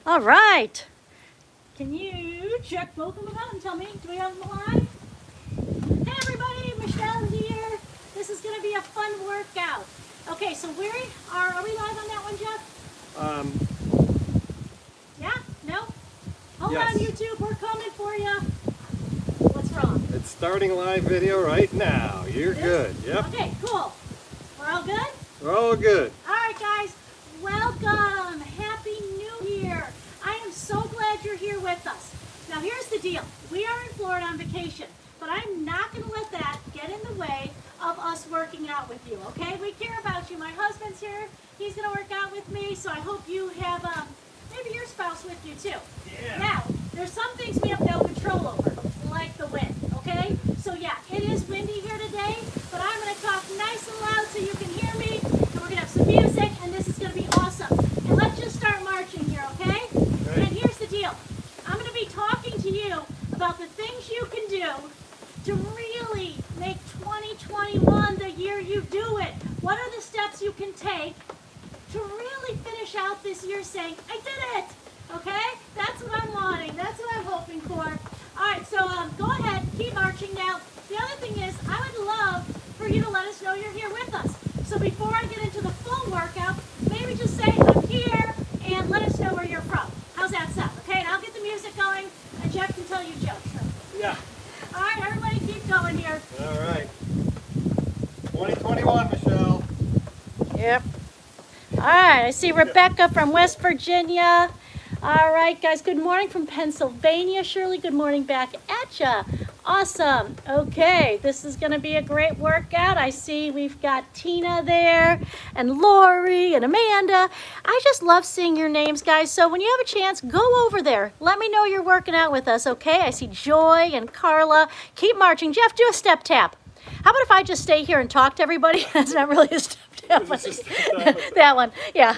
All right. Can you check both of them out and tell me, do we have them live? Hey everybody, Michelle here. This is going to be a fun workout. Okay, so are we live on that one, Jeff? Yeah? No? Hold Yes. on, YouTube, we're coming for you. What's wrong? It's starting live video right now. You're good. Yep. Okay, cool. We're all good? We're all good. All right, guys, welcome. Happy New Year. I am so glad you're here with us. Now, here's the deal. We are in Florida on vacation, but I'm not going to let that get in the way of us working out with you, okay? We care about you. My husband's here. He's going to work out with me, so I hope you have maybe your spouse with you, too. Yeah. Now, there's some things we have no control over, like the wind, okay? So, yeah, it is windy here today, but I'm going to talk nice and loud so you can hear me, and we're going to have some music, and this is going to be awesome. And let's just start marching here, okay? Okay. And here's the deal. I'm going to be talking to you about the things you can do to really make 2021 the year you do it. What are the steps you can take to really finish out this year saying, I did it, okay? That's what I'm wanting. That's what I'm hoping for. All right, so go ahead, keep marching now. The other thing is, I would love for you to let us know you're here with us. So before I get into the full workout, maybe just say, I'm here, and let us know where you're from. How's that sound? Okay, and I'll get the music going, and Jeff can tell you jokes. Yeah. All right, everybody keep going here. All right. 2021, Michelle. Yep. All right, I see Rebecca from West Virginia. All right, guys, good morning from Pennsylvania. Shirley, good morning back at ya. Awesome. Okay, this is going to be a great workout. I see we've got Tina there and Lori and Amanda. I just love seeing your names, guys. So when you have a chance, go over there. Let me know you're working out with us, okay? I see Joy and Carla. Keep marching. Jeff, do a step tap. How about if I just stay here and talk to everybody? That's not really a step tap. That one, yeah.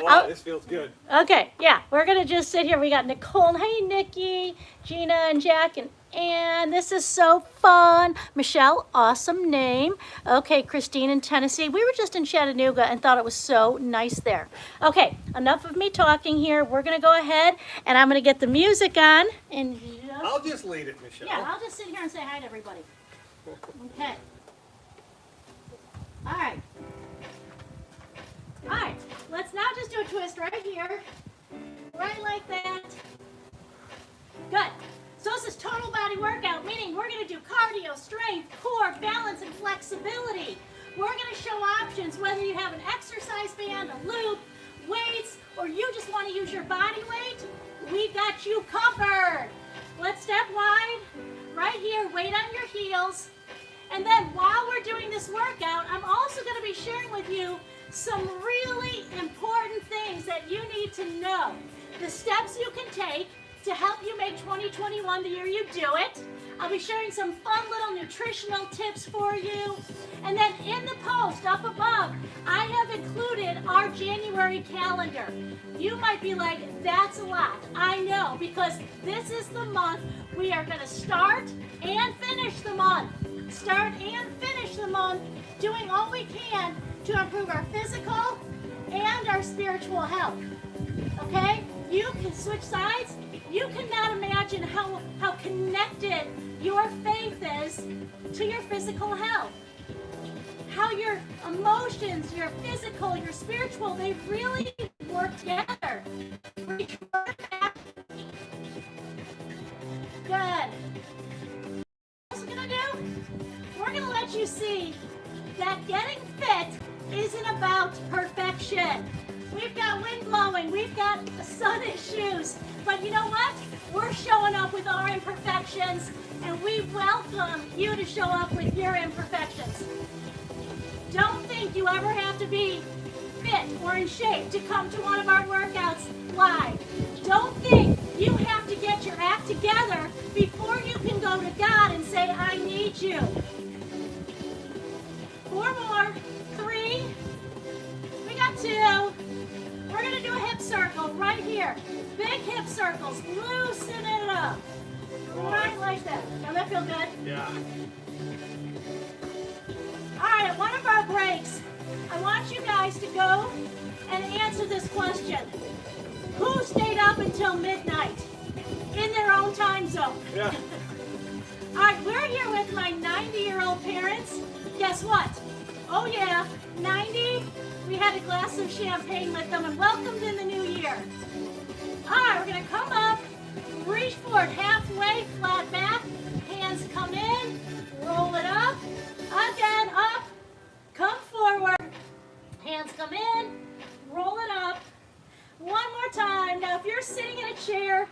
Wow, this feels good. Okay, yeah, we're gonna just sit here. We got Nicole, hey Nikki, Gina and Jack and Ann. This is so fun. Michelle, awesome name. Okay, Christine in Tennessee. We were just in Chattanooga and thought it was so nice there. Okay, enough of me talking here. We're gonna go ahead and I'm gonna get the music on and I'll just lead it, Michelle. yeah, I'll just sit here and say hi to everybody. Okay. All right. All right, let's now just do a twist right here, right like that. Good. So this is total body workout, meaning we're going to do cardio, strength, core, balance, and flexibility. We're going to show options, whether you have an exercise band, a loop, weights, or you just want to use your body weight, we got you covered. Let's step wide, right here, weight on your heels. And then while we're doing this workout, I'm also going to be sharing with you some really important things that you need to know. The steps you can take to help you make 2021 the year you do it. I'll be sharing some fun little nutritional tips for you. And then in the post up above, I have included our January calendar. You might be like, that's a lot. I know, because this is the month we are going to start and finish the month. Start and finish the month doing all we can to improve our physical and our spiritual health. Okay? You can switch sides. You cannot imagine how connected your faith is to your physical health. How your emotions, your physical, your spiritual, they really work together. Good. What's it gonna do? We're gonna let you see that getting fit isn't about perfection. We've got wind blowing, we've got sun issues, but you know what? We're showing up with our imperfections, and we welcome you to show up with your imperfections. Don't think you ever have to be fit or in shape to come to one of our workouts live. Don't think you have to get your act together before you can go to God and say, I need you. 4 more, 3, we got 2. We're gonna do a hip circle right here. Big hip circles, loosen it up. Right like that. Does that feel good? Yeah. All right, at one of our breaks, I want you guys to go and answer this question. Who stayed up until midnight in their own time zone. Yeah. All right, we're here with my 90-year-old parents. Guess what? Oh yeah, 90. We had a glass of champagne with them and welcomed in the new year. All right, we're gonna come up, reach forward halfway, flat back, hands come in, roll it up, again, up, come forward, hands come in, roll it up. One more time. Now, if you're sitting in a chair,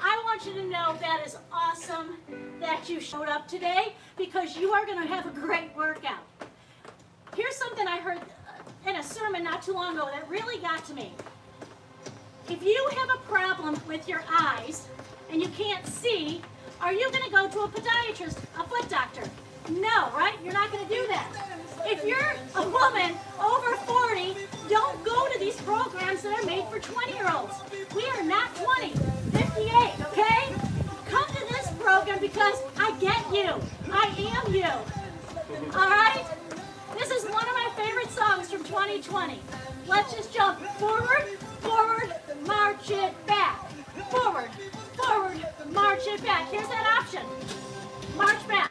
I want you to know that is awesome that you showed up today because you are going to have a great workout. Here's something I heard in a sermon not too long ago that really got to me. If you have a problem with your eyes and you can't see, are you going to go to a podiatrist, a foot doctor? No, right? You're not going to do that. If you're a woman over 40, don't go to these programs that are made for 20-year-olds. We are not 20, 58, okay? Come to this program because I get you. I am you. All right? This is one of my favorite songs from 2020. Let's just jump forward, forward, march it back. Forward, forward, march it back. Here's that option. March back.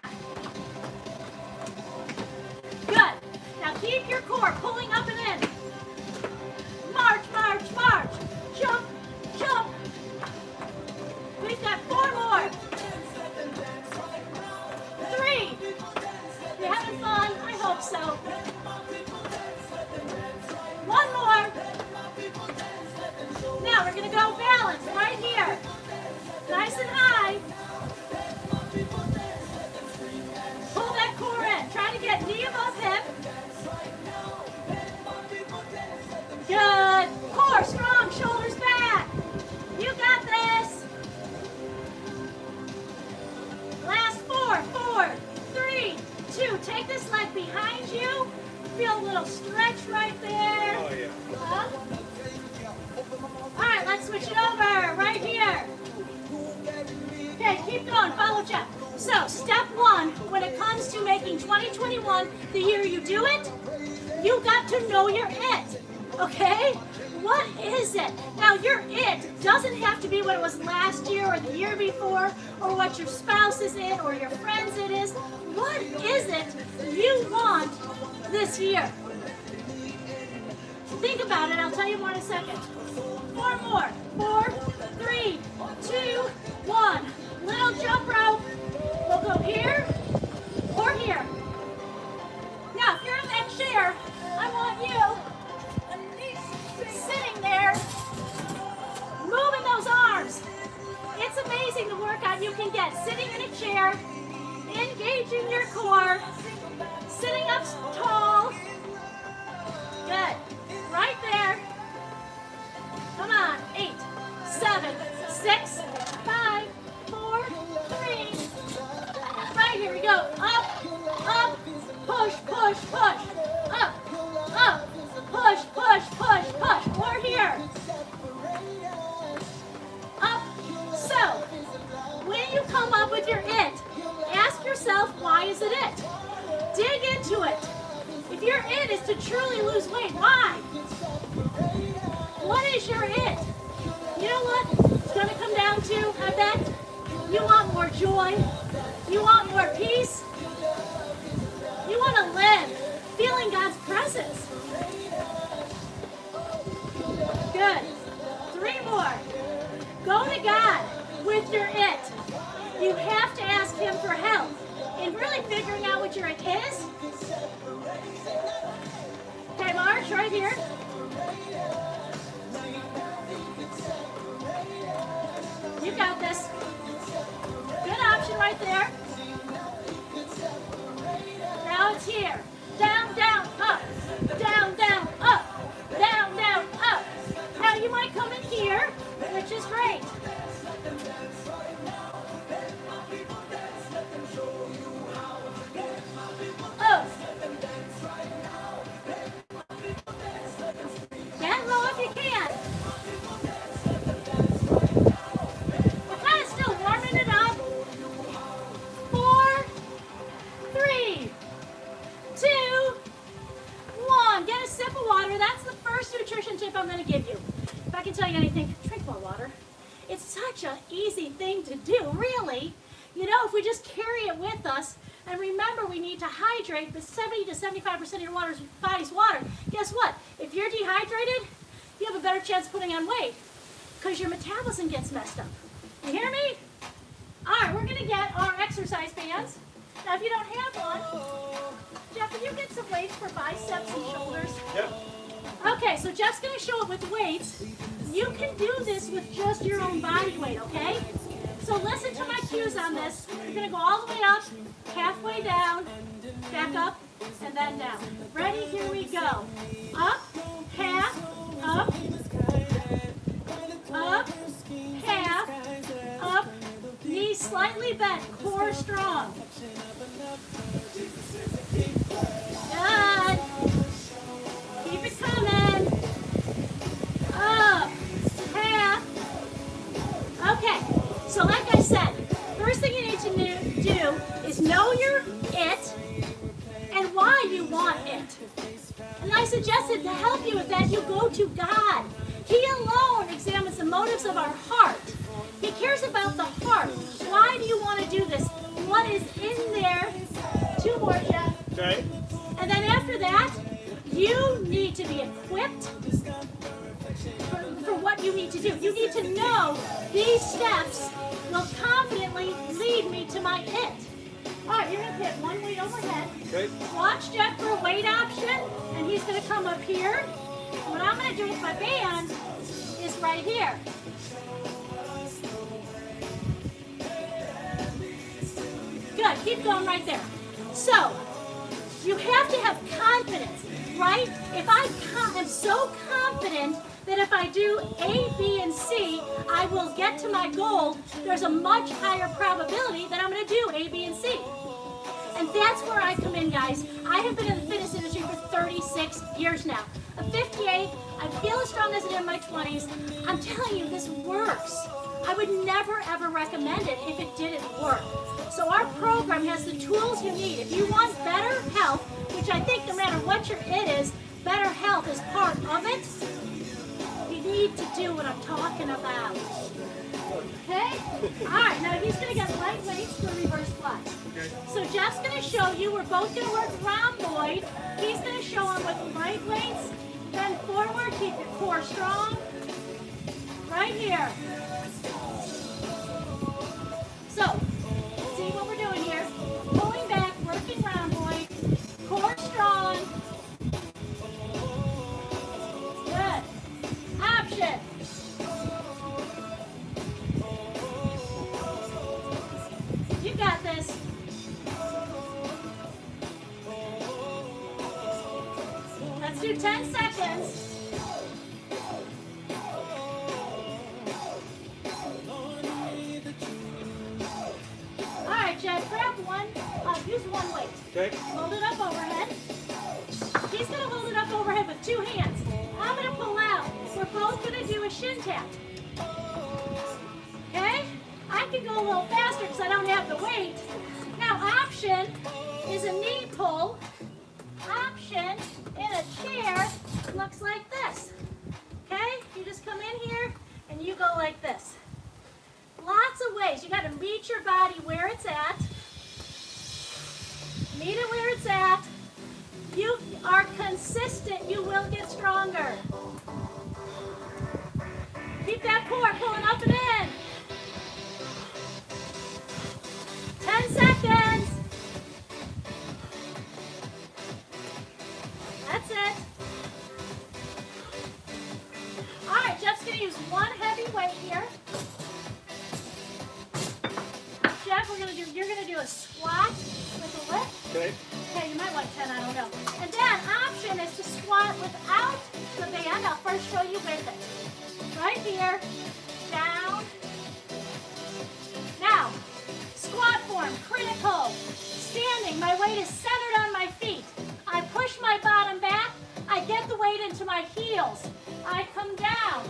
Good. Now keep your core pulling up and in. March, march, march. Jump, jump. We've got 4 more. 3. You having fun? I hope so. 1 more. Now we're going to go balance right here. Nice and high. Pull that core in. Try to get knee above hip. Good. Core strong, shoulders back. You got this. Last 4, 4, 3, 2. Take this leg behind you. Feel a little stretch right there. Oh, yeah. All right, let's switch it over right here. Okay, keep going. Follow Jeff. So, step 1, when it comes to making 2021 the year you do it, you got to know your it. Okay? What is it? Now, your it doesn't have to be what it was last year or the year before or what your spouse is in or your friends it is. What is it you want this year? Think about it. I'll tell you more in a second. 4 more. 4, 3, 2, 1. Little jump rope. We'll go here or here. Now, if you're in that chair, I want you sitting there, moving those arms. It's amazing the workout you can get sitting in a chair, engaging your core, sitting up tall. Good. Right there. Come on. 8, 7, 6, 5, 4, 3. Right here we go. Up, up, push, push, push. Up, up, push, push, push, push. We're here. Up. So, when you come up with your it, ask yourself, why is it it? Dig into it. If your it is to truly lose weight, why? What is your it? You know what it's going to come down to, I bet? You want more joy. You want more peace. You want to live feeling God's presence. Good. 3 more. Go to God with your it. You have to ask Him for help in really figuring out what your it is. Okay, March, right here. You got this. Good option right there. Now it's here. Down, down, up. Down, down, up. Down, down, up. Now you might come in here, which is great. Oh. Get low if you can. We're kind of still warming it up. It's such an easy thing to do, really. You know, if we just carry it with us, and remember we need to hydrate the 70 to 75% of your body's water. Guess what? If you're dehydrated, you have a better chance of putting on weight because your metabolism gets messed up. You hear me? All right, we're going to get our exercise bands. Now, if you don't have one, Jeff, can you get some weights for biceps and shoulders? Yep. Okay, so Jeff's going to show it with weights. You can do this with just your own body weight, okay? So listen to my cues on this. You're going to go all the way up, halfway down, back up, and then down. Ready? Here we go. Up, half, up, half, up, knees slightly bent, core strong. Good. Keep it coming. Up, half. Okay, so like I said, first thing you need to do is know your it and why you want it. And I suggested to help you with that, you go to God. He alone examines the motives of our heart. He cares about the heart. Why do you want to do this? What is in there? 2 more, Jeff. Okay. And then after that, you need to be equipped for what you need to do. You need to know these steps will confidently lead me to my it. All right, you're going to hit one weight overhead. Okay. Watch Jeff for a weight option, and he's going to come up here. What I'm going to do with my band is right here. Good, keep going right there. So, you have to have confidence, right? If I am so confident that if I do A, B, and C, I will get to my goal, there's a much higher probability that I'm going to do A, B, and C. And that's where I come in, guys. I have been in the fitness industry for 36 years now. I'm 58. I feel as strong as I did in my 20s. I'm telling you, this works. I would never, ever recommend it if it didn't work. So our program has the tools you need. If you want better health, which I think no matter what your it is, better health is part of it, you need to do what I'm talking about. Okay? All right, now he's going to get light weights for reverse squat. So Jeff's going to show you, we're both going to work rhomboid. He's going to show him with light weights. Bend forward, keep your core strong. Right here. So, see what we're doing here. Pulling back, working rhomboid. Core strong. Good. Option. You got this. Let's do 10 seconds. All right, Jeff, grab one. Use one weight. Okay. Hold it up overhead. He's going to hold it up overhead with 2 hands. I'm going to pull out. We're both going to do a shin tap. Okay? I can go a little faster because I don't have the weight. Now, option is a knee pull. Option in a chair looks like this. Okay? You just come in here and you go like this. Lots of ways. You got to meet your body where it's at. Meet it where it's at. You are consistent, you will get stronger. Keep that core pulling up and in. 10 seconds. That's it. All right, Jeff's going to use one heavy weight here. Jeff, you're going to do a squat with a lift. Okay. Okay, you might want 10, I don't know. And then option is to squat without the band. I'll first show you with it. Right here, down. Now, squat form, critical. Standing, my weight is centered on my feet. I push my bottom back. I get the weight into my heels. I come down.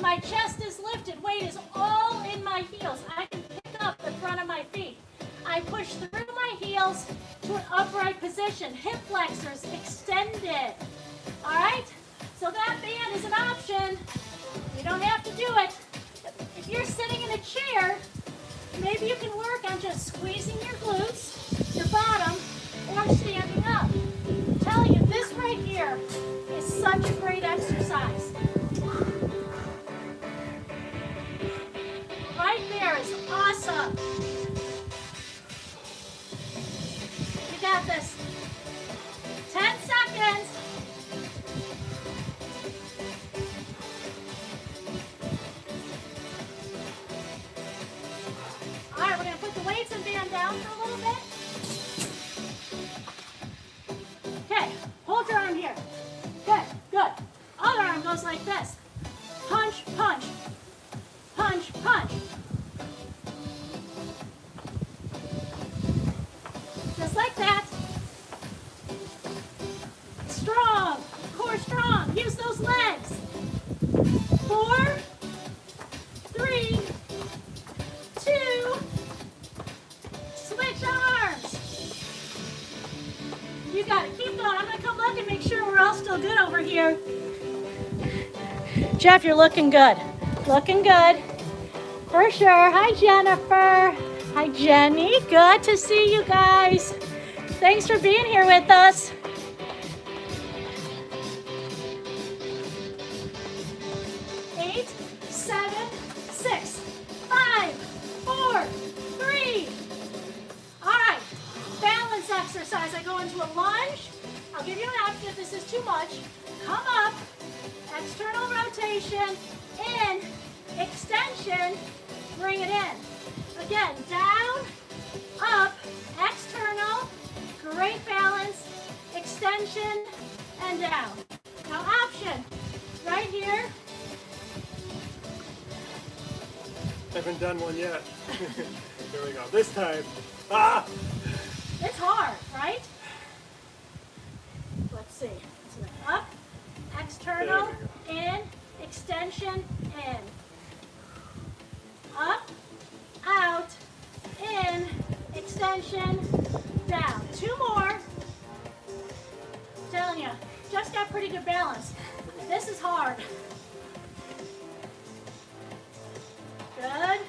My chest is lifted. Weight is all in my heels. I can pick up the front of my feet. I push through my heels to an upright position. Hip flexors extended. All right? So that band is an option. You don't have to do it. If you're sitting in a chair, maybe you can work on just squeezing your glutes, your bottom, or standing up. I'm telling you, this right here is such a great exercise. Right there is awesome. You got this. 10 seconds. All right, we're going to put the weights and band down for a little bit. Okay, hold your arm here. Good, good. Other arm goes like this. Punch, punch. Punch, punch. Just like that. Strong, core strong. Use those legs. 4, 3, 2, switch arms. You got it. Keep going. I'm going to come look and make sure we're all still good over here. Jeff, you're looking good. Looking good. For sure. Hi, Jennifer. Hi, Jenny. Good to see you guys. Thanks for being here with us. Eight, 7, 6, 5, 4, 3. All right. Balance exercise. I go into a lunge. I'll give you an option if this is too much. Come up. External rotation. In. Extension. Bring it in. Again, down, up, external, great balance, extension, and down. Now option, right here. Haven't done one yet. Here we go. This time. Ah! It's hard, right? Let's see. So up, external, in, extension, in. Up, out, in, extension, down. 2 more. I'm telling you, just got pretty good balance. This is hard. Good.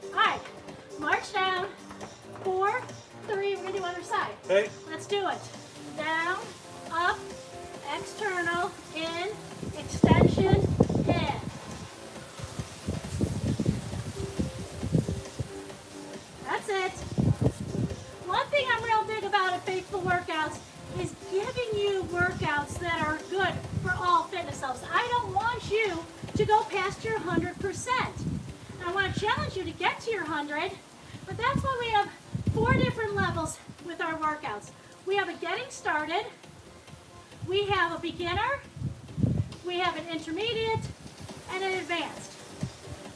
All right, march down. 4, 3, we're gonna do other side. Hey. Let's do it. Down, up, external, in, extension, in. That's it. One thing I'm real big about at Faithful Workouts is giving you workouts that are good for all fitness levels. I don't want you to go past your 100%. I want to challenge you to get to your 100, but that's why we have 4 different levels with our workouts. We have a getting started, we have a beginner, we have an intermediate, and an advanced.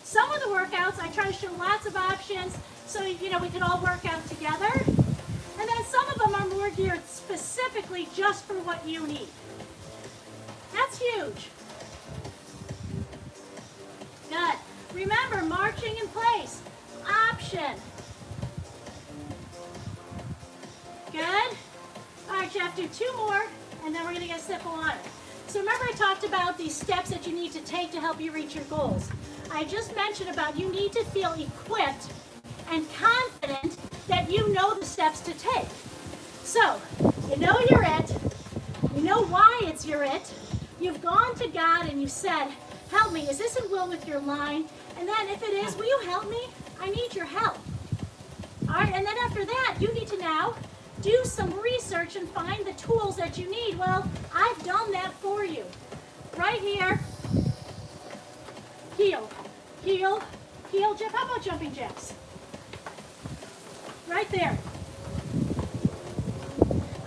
Some of the workouts, I try to show lots of options so we can all work out together. And then some of them are more geared specifically just for what you need. That's huge. Good. Remember, marching in place. Option. Good. All right, Jeff, do 2 more, and then we're going to get a sip of water. So remember I talked about these steps that you need to take to help you reach your goals. I just mentioned about you need to feel equipped and confident that you know the steps to take. So, you know you're it. You know why it's your it. You've gone to God and you said, help me. Is this in will with your line? And then if it is, will you help me? I need your help. All right, and then after that, you need to now do some research and find the tools that you need. Well, I've done that for you. Right here. Heel, heel, heel. Jeff, how about jumping jacks? Right there.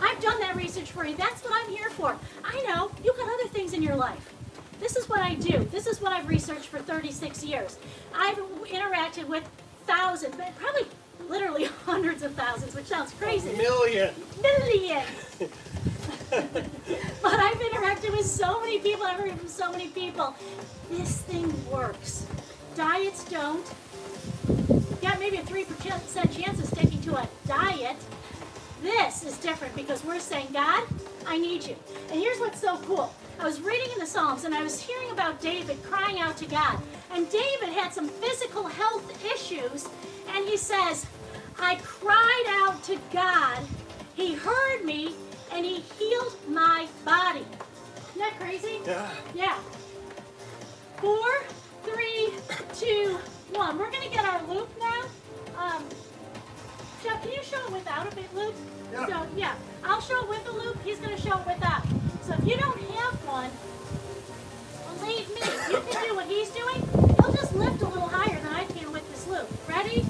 I've done that research for you. That's what I'm here for. I know you've got other things in your life. This is what I do. This is what I've researched for 36 years. I've interacted with thousands, but probably literally hundreds of thousands, which sounds crazy. Millions. But I've interacted with so many people. I've heard from so many people. This thing works. Diets don't. Yeah, maybe a 3% chance of sticking to a diet. This is different because we're saying, God, I need you. And here's what's so cool. I was reading in the Psalms and I was hearing about David crying out to God. And David had some physical health issues, and he says, I cried out to God, he heard me, and he healed my body. Isn't that crazy? Yeah. Yeah. 4, 3, 2, 1. We're going to get our loop now. Jeff, can you show it without a big loop? Yeah. So, yeah, I'll show it with a loop. He's going to show it without. So if you don't have one, believe me, you can do what he's doing. He'll just lift a little higher than I can with this loop. Ready?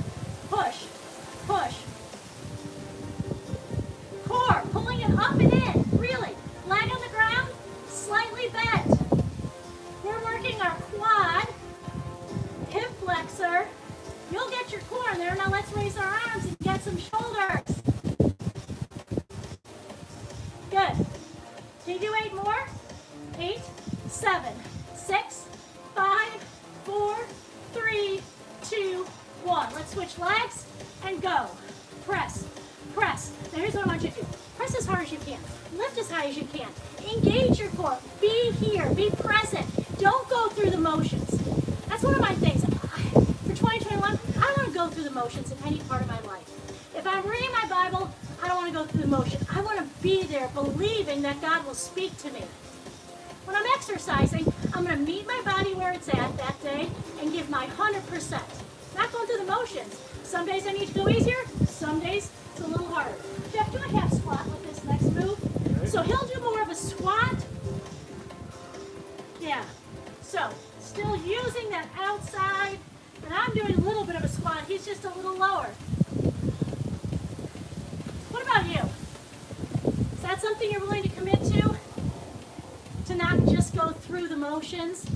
Push. Push. Core, pulling it up and in. Really. Leg on the ground, slightly bent. We're working our quad, hip flexor. You'll get your core in there. Now let's raise our arms and get some shoulders. Good. Can you do 8 more? 8, 7, 6, 5, 4, 3, 2, 1. Let's switch legs and go. Press, press. Now here's what I want you to do. Press as hard as you can. Lift as high as you can. Engage your core. Be here. Be present. Don't go through the motions. That's one of my things. For 2021, I don't want to go through the motions in any part of my life. If I'm reading my Bible, I don't want to go through the motion. I want to be there believing that God will speak to me. When I'm exercising, I'm going to meet my body where it's at that day and give my 100%. Not going through the motions. Some days I need to go easier. Some days it's a little harder. Jeff, do a half squat with this next move? Okay. So he'll do more of a squat. Yeah. So still using that outside. And I'm doing a little bit of a squat. He's just a little lower. What about you? Is that something you're willing to commit to? To not just go through the motions?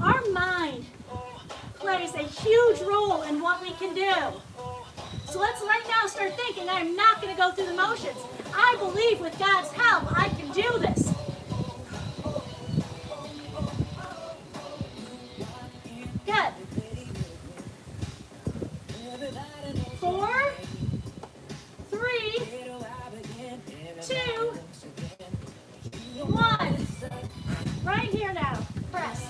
Our mind plays a huge role in what we can do. So let's right now start thinking, I'm not going to go through the motions. I believe with God's help, I can do this. Good. 4, 3, 2, 1. Right here now. Press.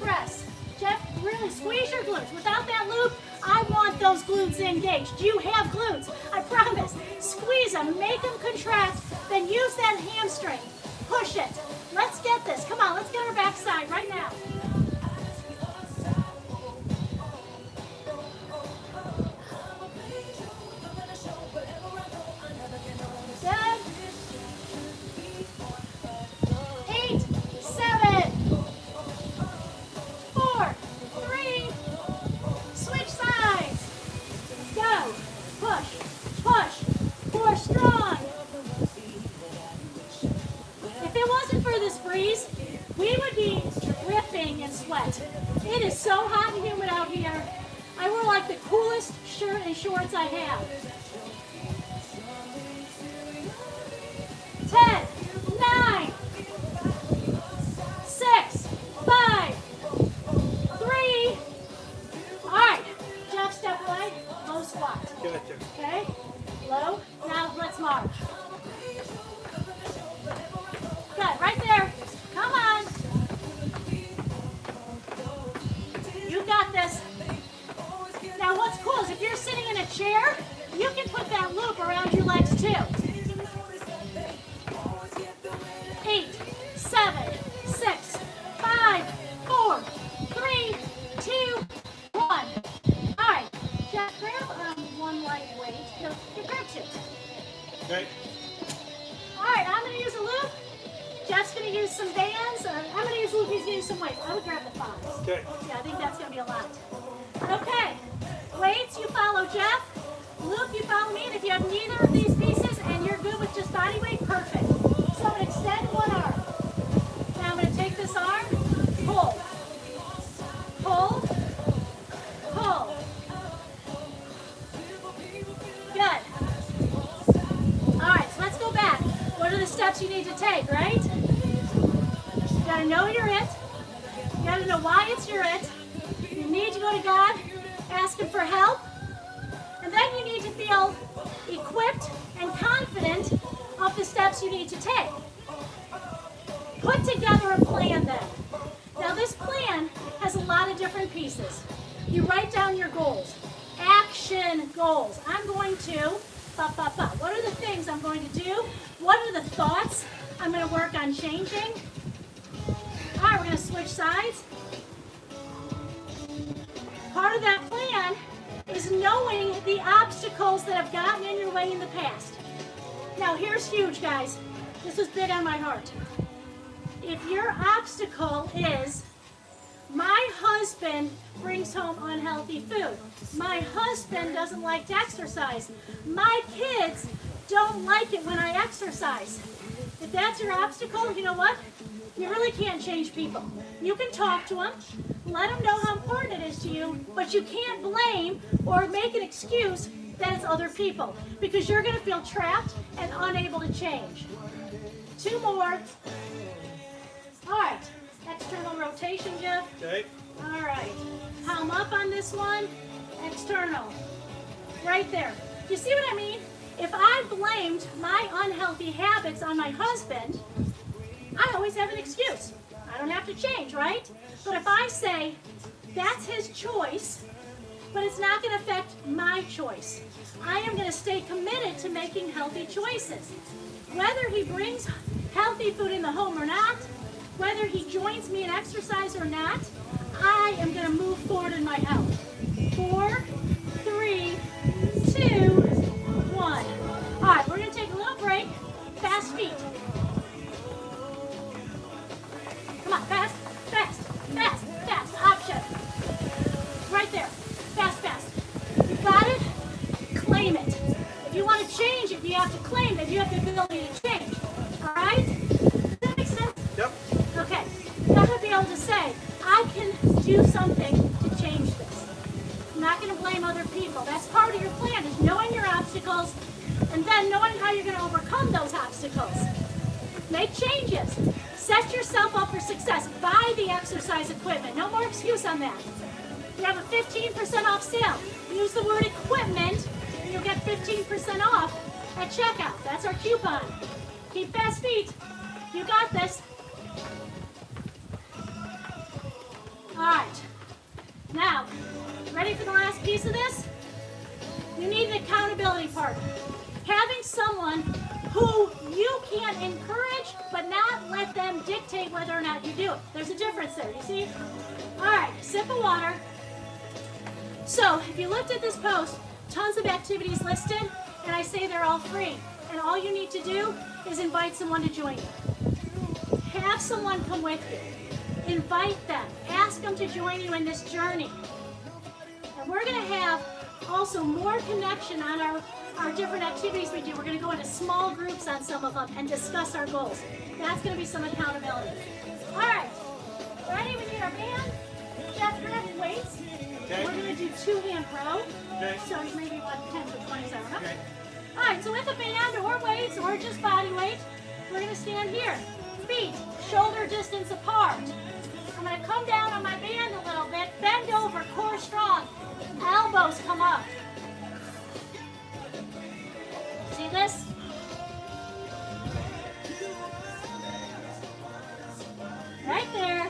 Press. Jeff, really squeeze your glutes. Without that loop, I want those glutes engaged. You have glutes. I promise. Squeeze them. Make them contract. Then use that hamstring. Push it. Let's get this. Come on. Let's get our backside right now. Good. 8, 7, 4, 3, switch sides. Go. Push, push, core strong. If it wasn't for this breeze, we would be dripping in sweat. It is so hot and humid out here. I wear like the coolest shirt and shorts I have. 10, 9, 6, 5, 3. All right, Jeff, step away, low squat. Gotcha. Okay, low. Now let's march. Good, right there. Come on. You got this. Now what's cool is if you're sitting in a chair, you can put that loop around your legs too. 8, 7, 6, 5, 4, 3, 2, 1. All right, Jeff, grab one lightweight. No, you grab 2. Okay. All right, I'm going to use a loop. Jeff's going to use some bands. I'm going to use a loop. He's going to use some weights. I would grab the 5s. Okay. Yeah, I think that's going to be a lot. Okay, weights, you follow Jeff. Loop, you follow me. And if you have neither of these pieces and you're good with just body weight, perfect. So I'm going to extend one arm. Now I'm going to take this arm, pull, pull, pull. Good. All right, so let's go back. What are the steps you need to take, right? You got to know you're it. You got to know why it's your it. You need to go to God, ask Him for help. And then you need to feel equipped and confident of the steps you need to take. put together a plan then. Now this plan has a lot of different pieces. You write down your goals. Action goals. I'm going to, what are the things I'm going to do? What are the thoughts I'm going to work on changing? All right, we're going to switch sides. Part of that plan is knowing the obstacles that have gotten in your way in the past. Now here's huge, guys. This was big on my heart. If your obstacle is, my husband brings home unhealthy food, my husband doesn't like to exercise, my kids don't like it when I exercise. If that's your obstacle, you know what? You really can't change people. You can talk to them, let them know how important it is to you, but you can't blame or make an excuse that it's other people, because you're going to feel trapped and unable to change. 2 more. All right, external rotation, Jeff. Okay. All right, palm up on this one, external. Right there. You see what I mean? If I blamed my unhealthy habits on my husband, I always have an excuse. I don't have to change, right? But if I say, that's his choice, but it's not going to affect my choice, I am going to stay committed to making healthy choices. Whether he brings healthy food in the home or not, whether he joins me in exercise or not, I am going to move forward in my health. 4, 3, 2, 1. All right, we're going to take a little break. Fast feet. Come on, fast, fast, fast, fast. Option. Right there. Fast, fast. You got it? Claim it. If you want to change it, you have to claim it. You have the ability to change. All right? Does that make sense? Yep. Okay. You got to be able to say, I can do something to change this. I'm not going to blame other people. That's part of your plan, is knowing your obstacles and then knowing how you're going to overcome those obstacles. Make changes. Set yourself up for success. Buy the exercise equipment. No more excuse on that. We have a 15% off sale. Use the word equipment and you'll get 15% off at checkout. That's our coupon. Keep fast feet. You got this. All right. Now, ready for the last piece of this? You need an accountability partner. Having someone who you can encourage, but not let them dictate whether or not you do it. There's a difference there, you see? All right, sip of water. So, if you looked at this post, tons of activities listed, and I say they're all free. And all you need to do is invite someone to join you. Have someone come with you. Invite them. Ask them to join you in this journey. And we're going to have also more connection on our different activities we do. We're going to go into small groups on some of them and discuss our goals. That's going to be some accountability. All right. Ready? We need our band. Jeff, you're going to have weights. Okay. We're going to do 2-hand row. Okay. So maybe 10 to 20, I don't know. Okay. All right, so with a band or weights or just body weight, we're going to stand here. Feet shoulder distance apart. I'm going to come down on my band a little bit, bend over, core strong, elbows come up. See this? Right there.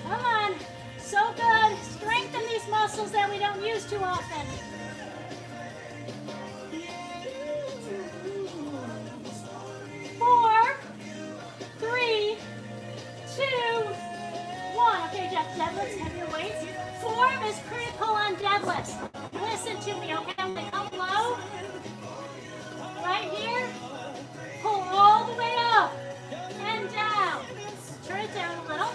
Come on. So good. Strengthen these muscles that we don't use too often. Four, 3, 2, 1. Okay, Jeff, deadlifts, have your weights. Form is critical on deadlifts. Listen to me, okay? I'm going to come low. Right here. Pull all the way up and down. Turn it down a little.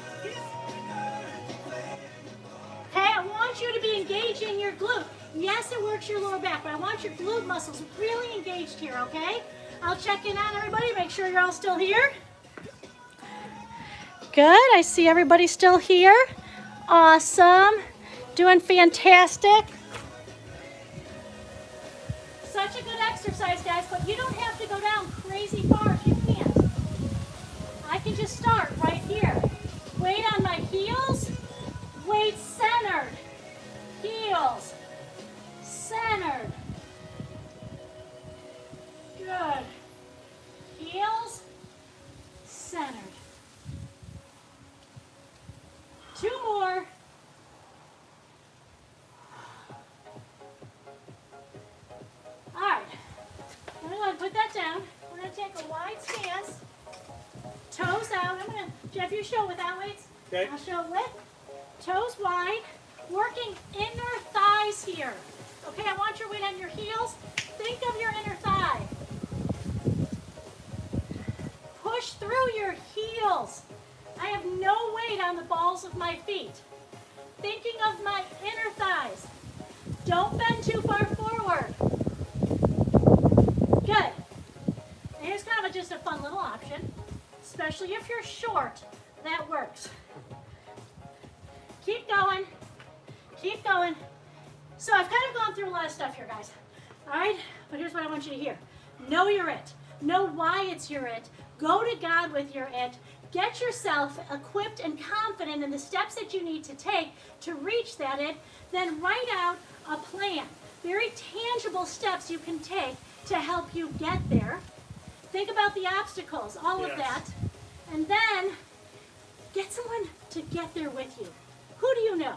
Okay, I want you to be engaging your glute. Yes, it works your lower back, but I want your glute muscles really engaged here, okay? I'll check in on everybody, make sure you're all still here. Good, I see everybody still here. Awesome, doing fantastic. Such a good exercise, guys, but you don't have to go down crazy far if you can't. I can just start right here. Weight on my heels, weight centered. Heels, centered. Good. toes out. Jeff, you show without weights. Okay. I'll show with. Toes wide. Working inner thighs here. Okay, I want your weight on your heels. Think of your inner thigh. Push through your heels. I have no weight on the balls of my feet. Thinking of my inner thighs. Don't bend too far forward. Good. And here's kind of just a fun little option, especially if you're short. That works. Keep going. Keep going. So I've kind of gone through a lot of stuff here, guys. All right? But here's what I want you to hear. Know your it. Know why it's your it. Go to God with your it. Get yourself equipped and confident in the steps that you need to take to reach that it. Then write out a plan. Very tangible steps you can take to help you get there. Think about the obstacles, all of that. And then get someone to get there with you. Who do you know?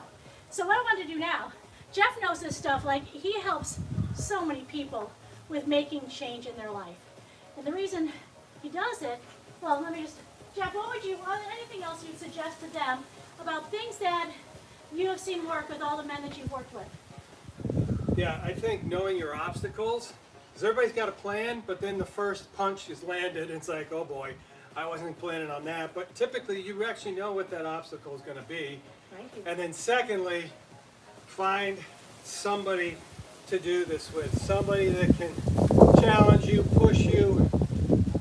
So what I want to do now, Jeff knows this stuff, like he helps so many people with making change in their life. And the reason he does it, well, let me just, Jeff, anything else you'd suggest to them about things that you have seen work with all the men that you've worked with? Yeah, I think knowing your obstacles, because everybody's got a plan, but then the first punch is landed, and it's like, oh boy, I wasn't planning on that. But typically, you actually know what that obstacle is going to be. Thank you. And then secondly, find somebody to do this with. Somebody that can challenge you, push you,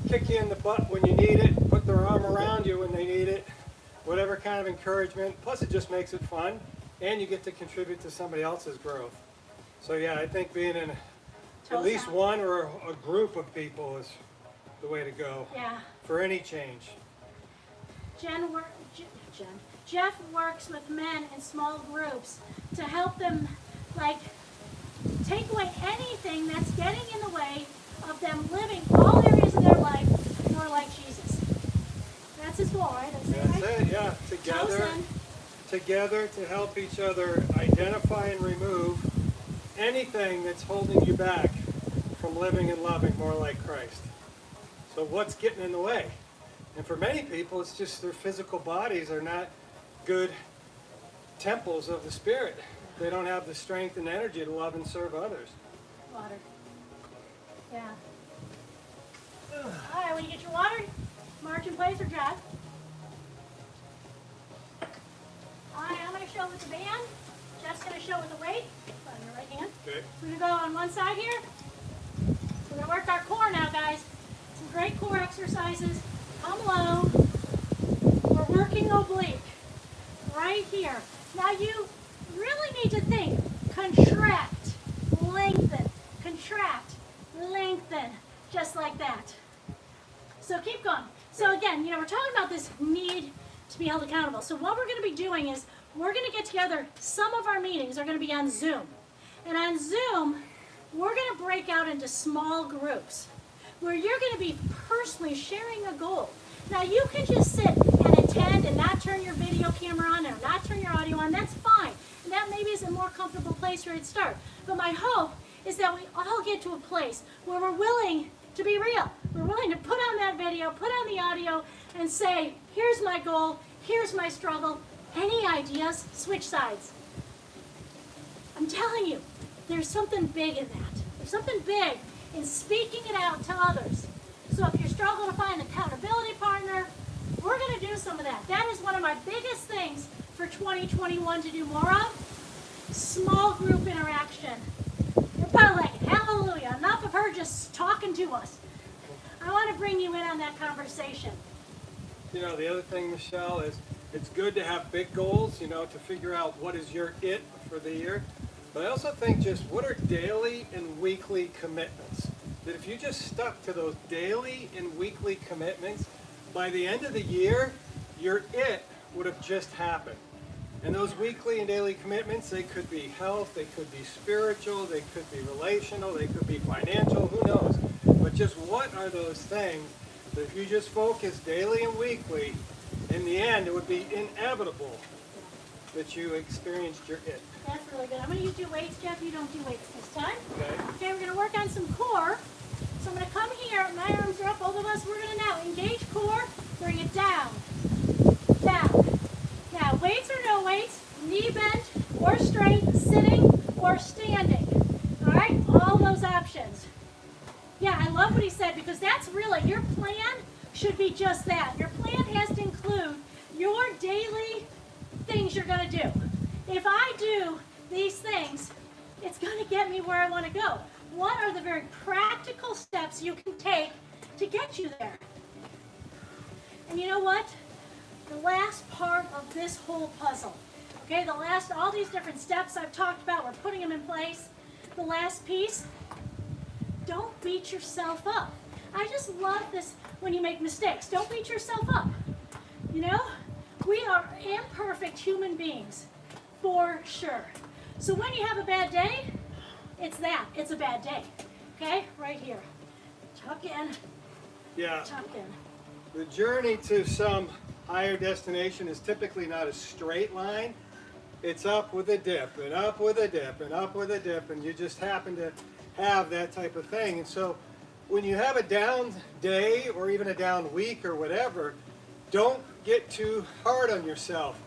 kick you in the butt when you need it, put their arm around you when they need it, whatever kind of encouragement. Plus, it just makes it fun, and you get to contribute to somebody else's growth. So yeah, I think being in at least one or a group of people is the way to go. Yeah. For any change. Jeff works with men in small groups to help them, like, take away anything that's getting in the way of them living all areas of their life more like Jesus. That's his goal, right? That's it, yeah. Together to help each other identify and remove anything that's holding you back from living and loving more like Christ. So what's getting in the way? And for many people, it's just their physical bodies are not good temples of the Spirit. They don't have the strength and energy to love and serve others. Water. Yeah. All right, when you get your water, march in place or drive. All right, I'm going to show with the band. Jeff's going to show with the weight. On your right hand. Okay. We're going to go on one side here. We're going to work our core now, guys. Some great core exercises. Come low. We're working oblique. Right here. Now you really need to think. Contract. Lengthen. Contract. Lengthen. Just like that. So keep going. So again, we're talking about this need to be held accountable. So what we're going to be doing is we're going to get together. Some of our meetings are going to be on Zoom. And on Zoom, we're going to break out into small groups where you're going to be personally sharing a goal. Now, you can just sit and attend and not turn your video camera on or not turn your audio on. That's fine. And that maybe is a more comfortable place where it starts. But my hope is that we all get to a place where we're willing to be real. We're willing to put on that video, put on the audio, and say, here's my goal, here's my struggle. Any ideas? Switch sides. I'm telling you, there's something big in that. There's something big in speaking it out to others. So if you're struggling to find an accountability partner, we're going to do some of that. That is one of my biggest things for 2021 to do more of. Small group interaction. You're probably like, hallelujah, enough of her just talking to us. I want to bring you in on that conversation. The other thing, Michelle, is it's good to have big goals, to figure out what is your it for the year. But I also think just what are daily and weekly commitments? That if you just stuck to those daily and weekly commitments, by the end of the year, your it would have just happened. And those weekly and daily commitments, they could be health, they could be spiritual, they could be relational, they could be financial, who knows? But just what are those things that if you just focus daily and weekly, in the end, it would be inevitable that you experienced your it. That's really good. I'm going to use your weights, Jeff. You don't do weights this time. Okay. We're going to work on some core. So I'm going to come here. My arms are up, both of us. We're going to now engage core. Bring it down, down. Now, weights or no weights, knee bent or straight, sitting or standing. All right, all those options. Yeah, I love what he said because that's really, your plan should be just that. Your plan has to include your daily things you're going to do. If I do these things, it's going to get me where I want to go. What are the very practical steps you can take to get you there? And you know what? The last part of this whole puzzle, okay, all these different steps I've talked about, we're putting them in place. The last piece, don't beat yourself up. I just love this when you make mistakes. Don't beat yourself up. You know, we are imperfect human beings, for sure. So when you have a bad day, it's a bad day. Okay, right here. Tuck in, Yeah. tuck in. The journey to some higher destination is typically not a straight line. It's up with a dip, and up with a dip, and up with a dip, and you just happen to have that type of thing. And so when you have a down day or even a down week or whatever, don't get too hard on yourself.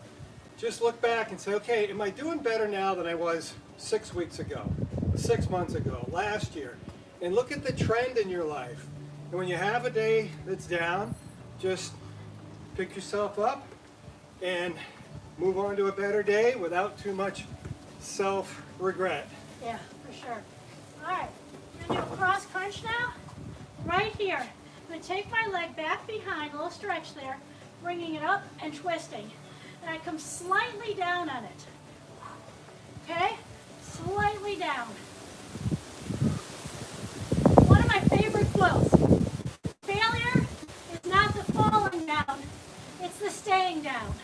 Just look back and say, okay, am I doing better now than I was 6 weeks ago, 6 months ago, last year? And look at the trend in your life. And when you have a day that's down, just pick yourself up and move on to a better day without too much self-regret. Yeah, for sure. All right, I'm going to do a cross crunch now. Right here. I'm going to take my leg back behind, a little stretch there, bringing it up and twisting. And I come slightly down on it. Okay? Slightly down. One of my favorite quotes. Failure is not the falling down, it's the staying down.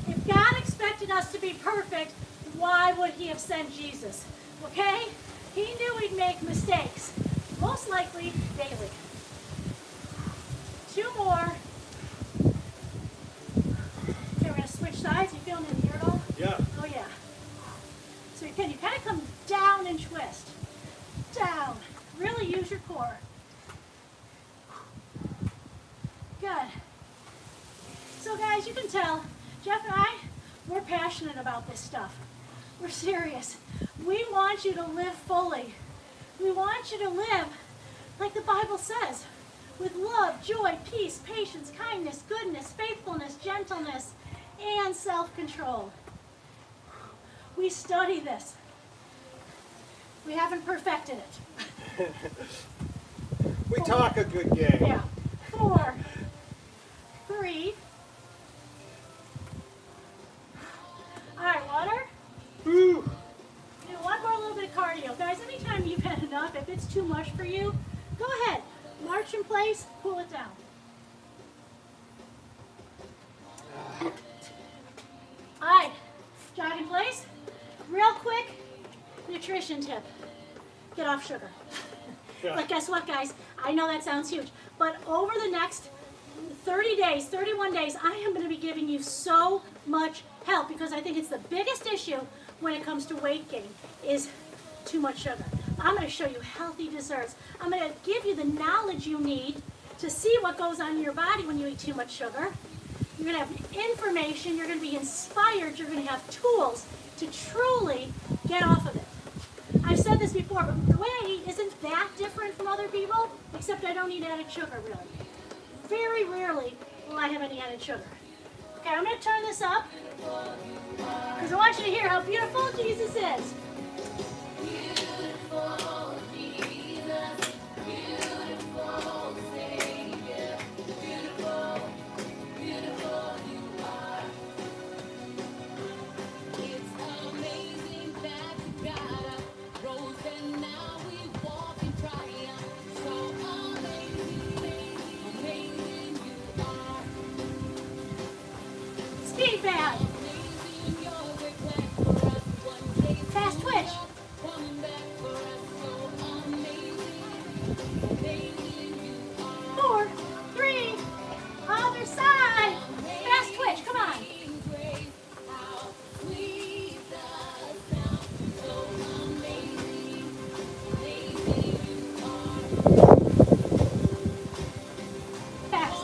If God expected us to be perfect, why would he have sent Jesus? Okay? He knew we'd make mistakes, most likely daily. 2 more. Okay, we're going to switch sides. You feeling in here at all? Yeah. Oh, yeah. So you kind of come down and twist. Down. Really use your core. Good. So guys, you can tell, Jeff and I, we're passionate about this stuff. We're serious. We want you to live fully. We want you to live like the Bible says, with love, joy, peace, patience, kindness, goodness, faithfulness, gentleness, and self-control. We study this. We haven't perfected it. We talk a good game. Yeah. 4, 3. All right, water. Woo. Do one more little bit of cardio. Guys, anytime you've had enough, if it's too much for you, go ahead. March in place, pull it down. All right, jog in place. Real quick, nutrition tip. Get off sugar. Yeah. But guess what, guys? I know that sounds huge, but over the next 30 days, 31 days, I am going to be giving you so much help because I think it's the biggest issue when it comes to weight gain is too much sugar. I'm going to show you healthy desserts. I'm going to give you the knowledge you need to see what goes on in your body when you eat too much sugar. You're going to have information. You're going to be inspired. You're going to have tools to truly get off of it. I've said this before, but the way I eat isn't that different from other people, except I don't eat added sugar, really. Very rarely will I have any added sugar. Okay, I'm going to turn this up because I want you to hear how beautiful Jesus is. Beautiful Jesus, beautiful Savior, beautiful, beautiful you are. It's amazing that you got up, rose, and now we walk in triumph. So amazing, amazing, amazing you are. Speed bag. Fast twitch. 4, 3, other side. Fast twitch, come on. Fast.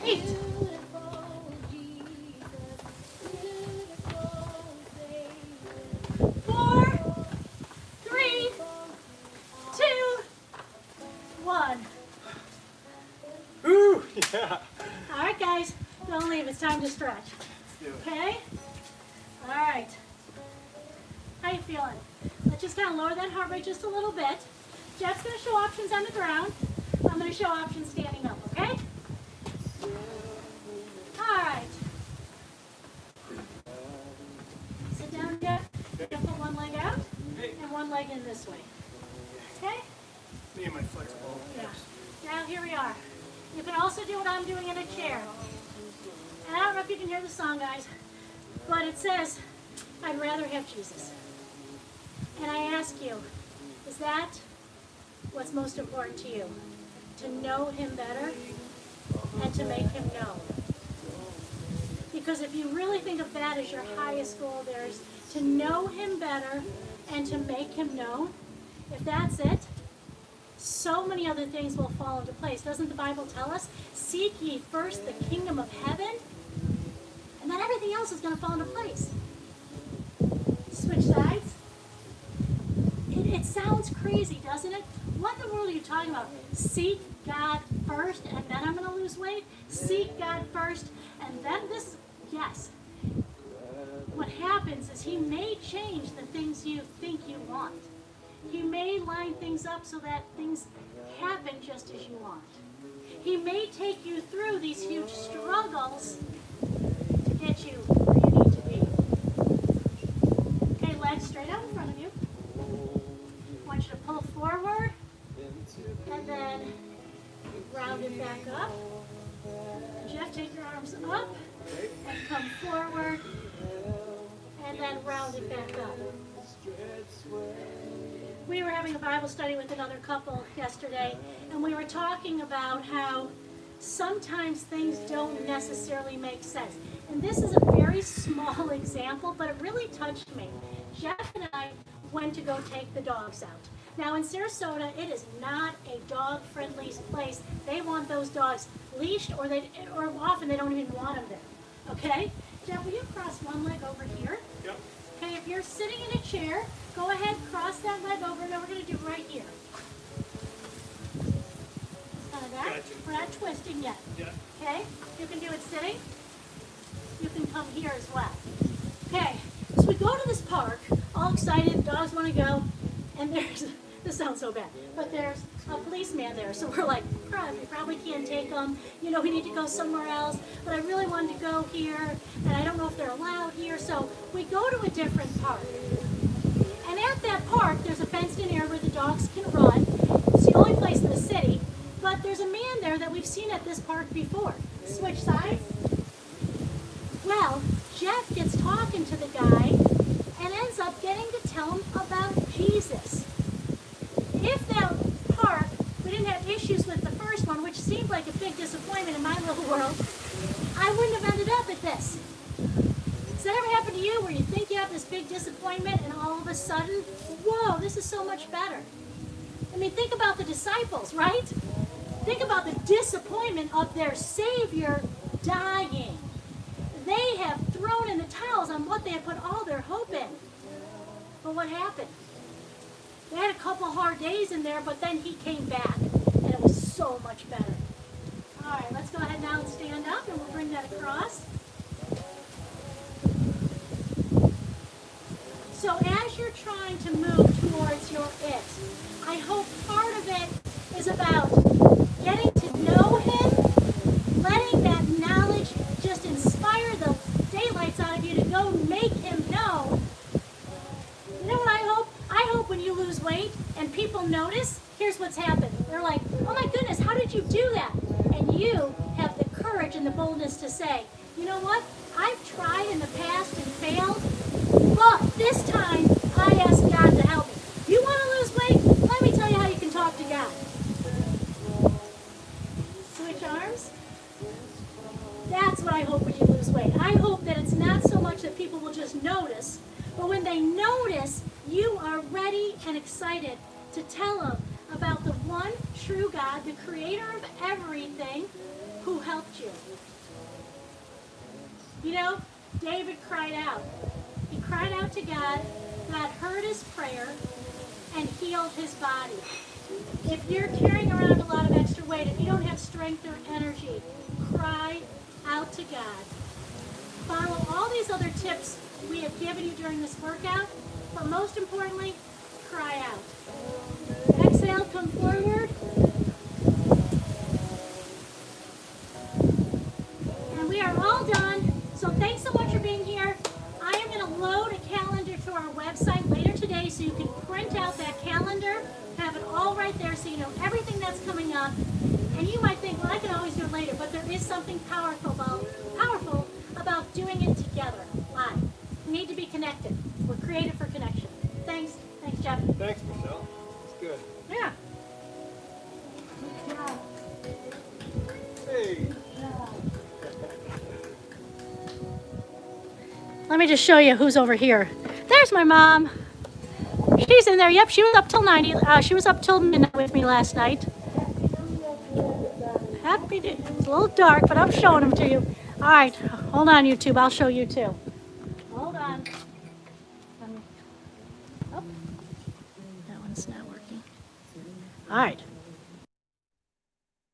8, 4, 3, 2, 1. Ooh, yeah. All right, guys, don't leave. It's time to stretch. Let's do it. Okay? All right. How you feeling? Let's just kind of lower that heart rate just a little bit. Jeff's going to show options on the ground. I'm going to show options standing up, okay? All right. Sit down, Jeff. You're going to put one leg out Hey, and one leg in this way. Okay? me and my flexible Yeah. hips. Now here we are. You can also do what I'm doing in a chair. And I don't know if you can hear the song, guys, but it says, I'd rather have Jesus. And I ask you, is that what's most important to you? To know him better and to make him known. Because if you really think of that as your highest goal, there's to know him better and to make him known. If that's it, so many other things will fall into place. Doesn't the Bible tell us, seek ye first the kingdom of heaven, and then everything else is going to fall into place. Switch sides. It sounds crazy, doesn't it? What in the world are you talking about? Seek God first, and then I'm going to lose weight? Seek God first, and then this? Yes. What happens is he may change the things you think you want. He may line things up so that things happen just as you want. He may take you through these huge struggles to get you where you need to be. Okay, legs straight out in front of you. I want you to pull forward and then round it back up. Jeff, take your arms up and come forward and then round it back up. We were having a Bible study with another couple yesterday, and we were talking about how sometimes things don't necessarily make sense. And this is a very small example, but it really touched me. Jeff and I went to go take the dogs out. Now in Sarasota, it is not a dog-friendly place. They want those dogs leashed, or often they don't even want them there. Okay? Jeff, will you cross one leg over here? Yep. Okay, if you're sitting in a chair, go ahead, cross that leg over. Now we're going to do right here. Kind of that. Gotcha. We're not twisting yet. Yeah. Okay? You can do it sitting. You can come here as well. Okay, so we go to this park, all excited, dogs want to go, and there's, this sounds so bad, but there's a policeman there. So we're like, we probably can't take them. You know, we need to go somewhere else, but I really wanted to go here, and I don't know if they're allowed here. So we go to a different park. And at that park, there's a fenced-in area where the dogs can run. It's the only place in the city, but there's a man there that we've seen at this park before. Switch sides. Well, Jeff gets talking to the guy and ends up getting to tell him about Jesus. If that park, we didn't have issues with the first one, which seemed like a big disappointment in my little world, I wouldn't have ended up at this. Does that ever happen to you where you think you have this big disappointment and all of a sudden, whoa, this is so much better? I mean, think about the disciples, right? Think about the disappointment of their Savior dying. They have thrown in the towels on what they had put all their hope in. But what happened? They had a couple hard days in there, but then he came back, and it was so much better. All right, let's go ahead now and stand up, and we'll bring that across. So as you're trying to move towards your it, I hope part of it is about getting to know him, letting that knowledge just inspire the daylights out of you to go make him know. You know what I hope? I hope when you lose weight and people notice, here's what's happened. They're like, oh my goodness, how did you do that? And you have the courage and the boldness to say, you know what? I've tried in the past and failed, but this time I asked God to help me. You want to lose weight? Let me tell you how you can talk to God. Switch arms. That's what I hope when you lose weight. I hope that it's not so much that people will just notice, but when they notice, you are ready and excited to tell them about the one true God, the creator of everything, who helped you. You know, David cried out. He cried out to God. God heard his prayer and healed his body. If you're carrying around a lot of extra weight, if you don't have strength or energy, cry out to God. Follow all these other tips we have given you during this workout, but most importantly, cry out. Exhale, come forward. And we are all done. So thanks so much for being here. I am going to load a calendar to our website later today so you can print out that calendar, have it all right there so you know everything that's coming up. And you might think, well, I can always do it later, but there is something powerful about doing it together, live. We need to be connected. We're created for connection. Thanks. Thanks, Jeff. Thanks, Michelle. It's good. Yeah. Hey. Let me just show you who's over here. There's my mom. She's in there. Yep, she was up till 90. She was up till midnight with me last night. Happy to. It's a little dark, but I'm showing them to you. All right, hold on, YouTube. I'll show you too. Hold on. Oh, that one's not working. All right.